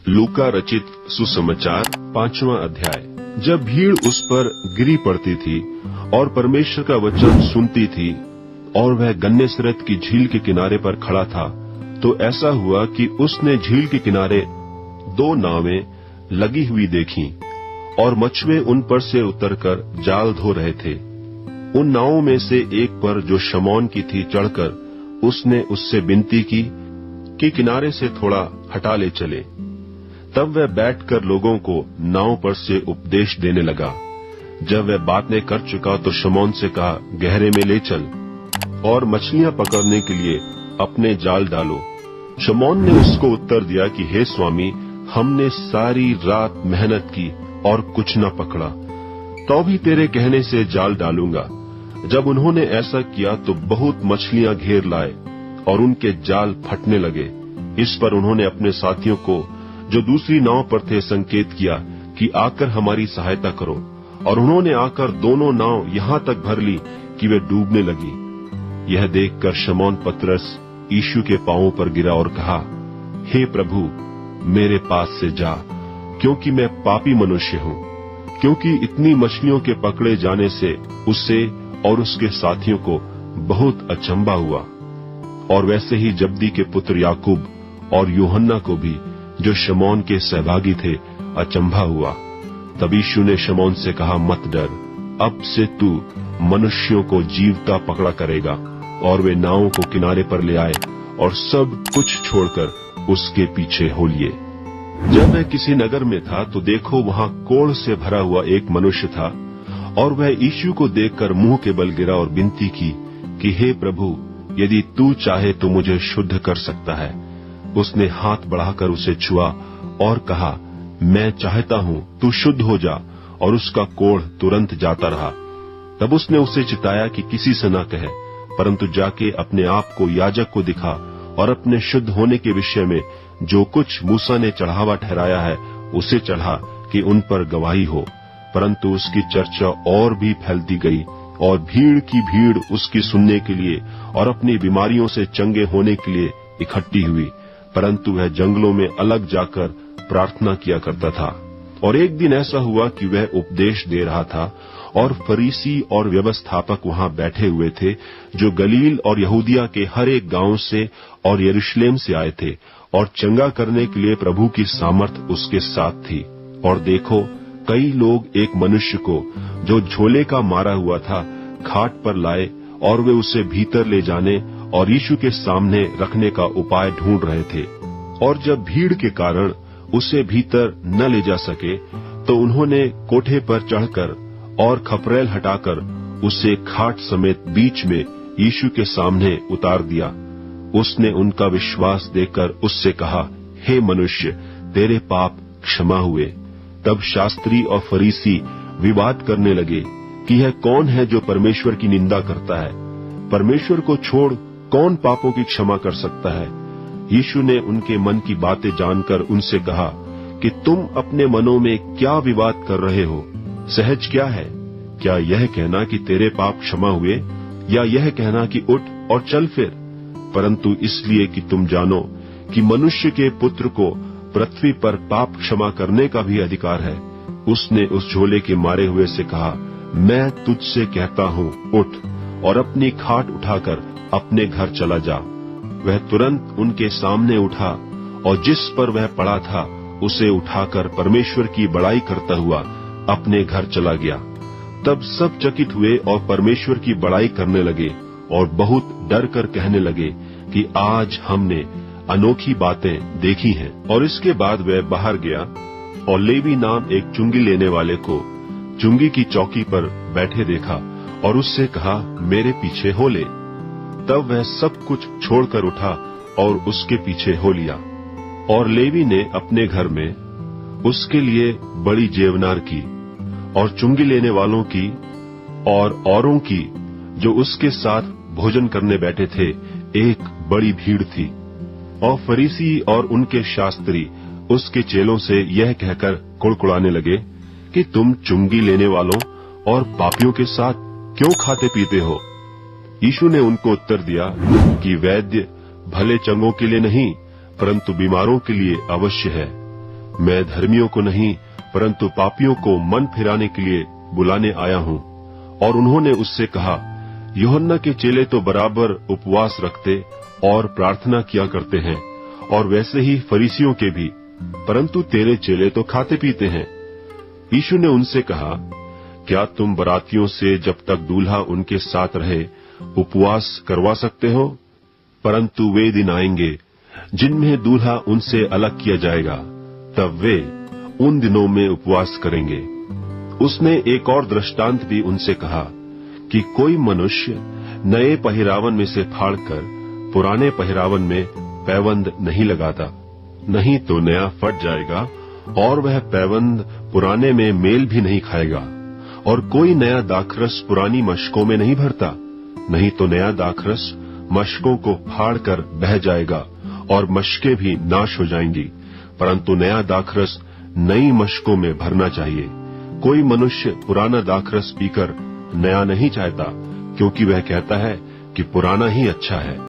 लूका रचित सुसमाचार 5वां अध्याय। जब भीड़ उस पर गिरी पड़ती थी और परमेश्वर का वचन सुनती थी और वह गन्नेसरत की झील के किनारे पर खड़ा था, तो ऐसा हुआ कि उसने झील के किनारे 2 नावें लगी हुई देखीं और मछुए उन पर से उतरकर जाल धो रहे थे। उन नावों में से एक पर जो शमौन की थी चढ़कर उसने उससे विनती की कि किनारे से थोड़ा हटा ले चले। तब वह बैठकर लोगों को नाव पर से उपदेश देने लगा। जब वह बातें कर चुका तो शमौन से कहा, गहरे में ले चल और मछलियां पकड़ने के लिए अपने जाल डालो। शमौन ने उसको उत्तर दिया कि हे स्वामी, हमने सारी रात मेहनत की और कुछ न पकड़ा, तो भी तेरे कहने से जाल डालूंगा। जब उन्होंने ऐसा किया तो बहुत मछलियां घेर लाए और उनके जाल फटने लगे। इस पर उन्होंने अपने साथियों को जो दूसरी नाव पर थे संकेत किया कि आकर हमारी सहायता करो, और उन्होंने आकर दोनों नाव यहाँ तक भर ली कि वे डूबने लगी। यह देखकर शमौन पतरस यीशु के पांवों पर गिरा और कहा, हे प्रभु, मेरे पास से जा, क्योंकि मैं पापी मनुष्य हूँ। क्योंकि इतनी मछलियों के पकड़े जाने से उसे और उसके साथियों को बहुत अचंभा हुआ। और वैसे ही जब्दी के पुत्र याकूब और यूहन्ना को भी, जो शमौन के सहभागी थे, अचंभा हुआ। तब यीशु ने शमौन से कहा, मत डर, अब से तू मनुष्यों को जीवता पकड़ा करेगा। और वे नावों को किनारे पर ले आए और सब कुछ छोड़कर उसके पीछे हो लिए। जब वह किसी नगर में था तो देखो, वहां कोढ़ से भरा हुआ एक मनुष्य था, और वह यीशु को देखकर मुंह के बल गिरा और विनती की कि हे प्रभु, यदि तू चाहे तो मुझे शुद्ध कर सकता है। उसने हाथ बढ़ाकर उसे छुआ और कहा, मैं चाहता हूं, तू शुद्ध हो जा। और उसका कोढ़ तुरंत जाता रहा। तब उसने उसे चिताया कि किसी से न कहे, परंतु जाके अपने आप को याजक को दिखा और अपने शुद्ध होने के विषय में जो कुछ मूसा ने चढ़ावा ठहराया है उसे चढ़ा कि उन पर गवाही हो। परंतु उसकी चर्चा और भी फैलती गई और भीड़ की भीड़ उसकी सुनने के लिए और अपनी बीमारियों से चंगे होने के लिए इकट्ठी हुई। परंतु वह जंगलों में अलग जाकर प्रार्थना किया करता था। और एक दिन ऐसा हुआ कि वह उपदेश दे रहा था और फरीसी और व्यवस्थापक वहां बैठे हुए थे, जो गलील और यहूदिया के हर एक गांव से और यरूशलेम से आए थे, और चंगा करने के लिए प्रभु की सामर्थ उसके साथ थी। और देखो, कई लोग एक मनुष्य को जो झोले का मारा हुआ था खाट पर लाए, और वे उसे भीतर ले जाने और यीशु के सामने रखने का उपाय ढूंढ रहे थे। और जब भीड़ के कारण उसे भीतर न ले जा सके, तो उन्होंने कोठे पर चढ़कर और खपरेल हटाकर उसे खाट समेत बीच में यीशु के सामने उतार दिया। उसने उनका विश्वास देखकर उससे कहा, हे मनुष्य, तेरे पाप क्षमा हुए। तब शास्त्री और फरीसी विवाद करने लगे कि यह कौन है जो परमेश्वर की निंदा करता है। परमेश्वर को छोड़ कौन पापों की क्षमा कर सकता है। यीशु ने उनके मन की बातें जानकर उनसे कहा कि तुम अपने मनों में क्या विवाद कर रहे हो? सहज क्या है? क्या यह कहना कि तेरे पाप क्षमा हुए, या यह कहना कि उठ और चल फिर? परंतु इसलिए कि तुम जानो कि मनुष्य के पुत्र को पृथ्वी पर पाप क्षमा करने का भी अधिकार है। उसने उस झोले के मारे हुए से कहा, मैं तुझसे कहता हूँ, उठ और अपनी खाट उठाकर अपने घर चला जा। वह तुरंत उनके सामने उठा और जिस पर वह पड़ा था उसे उठाकर परमेश्वर की बड़ाई करता हुआ अपने घर चला गया। तब सब चकित हुए और परमेश्वर की बड़ाई करने लगे और बहुत डर कर कहने लगे कि आज हमने अनोखी बातें देखी हैं। और इसके बाद वह बाहर गया और लेवी नाम एक चुंगी लेने वाले को चुंगी की चौकी पर बैठे देखा और उससे कहा, मेरे पीछे हो ले। तब वह सब कुछ छोड़कर उठा और उसके पीछे हो लिया। और लेवी ने अपने घर में उसके लिए बड़ी जेवनार की और चुंगी लेने वालों की और औरों की जो उसके साथ भोजन करने बैठे थे एक बड़ी भीड़ थी। और फरीसी और उनके शास्त्री उसके चेलों से यह कहकर कुड़कुड़ाने लगे कि तुम चुंगी लेने वालों और पापियों के साथ क्यों खाते पीते हो? यीशु ने उनको उत्तर दिया कि वैद्य भले चंगों के लिए नहीं, परंतु बीमारों के लिए अवश्य है। मैं धर्मियों को नहीं परंतु पापियों को मन फिराने के लिए बुलाने आया हूँ। और उन्होंने उससे कहा, यूहन्ना के चेले तो बराबर उपवास रखते और प्रार्थना किया करते हैं, और वैसे ही फरीसियों के भी, परंतु तेरे चेले तो खाते पीते हैं। यीशु ने उनसे कहा, क्या तुम बरातियों से जब तक दूल्हा उनके साथ रहे उपवास करवा सकते हो? परंतु वे दिन आएंगे जिनमें दूल्हा उनसे अलग किया जाएगा, तब वे उन दिनों में उपवास करेंगे। उसने एक और दृष्टांत भी उनसे कहा कि कोई मनुष्य नए पहिरावन में से फाड़कर पुराने पहिरावन में पैबंद नहीं लगाता, नहीं तो नया फट जाएगा और वह पैबंद पुराने में मेल भी नहीं खाएगा। और कोई नया दाखरस पुरानी मशकों में नहीं भरता, नहीं तो नया दाखरस मशकों को फाड़कर बह जाएगा और मशकें भी नाश हो जाएंगी, परंतु नया दाखरस नई मशकों में भरना चाहिए। कोई मनुष्य पुराना दाखरस पीकर नया नहीं चाहता, क्योंकि वह कहता है कि पुराना ही अच्छा है।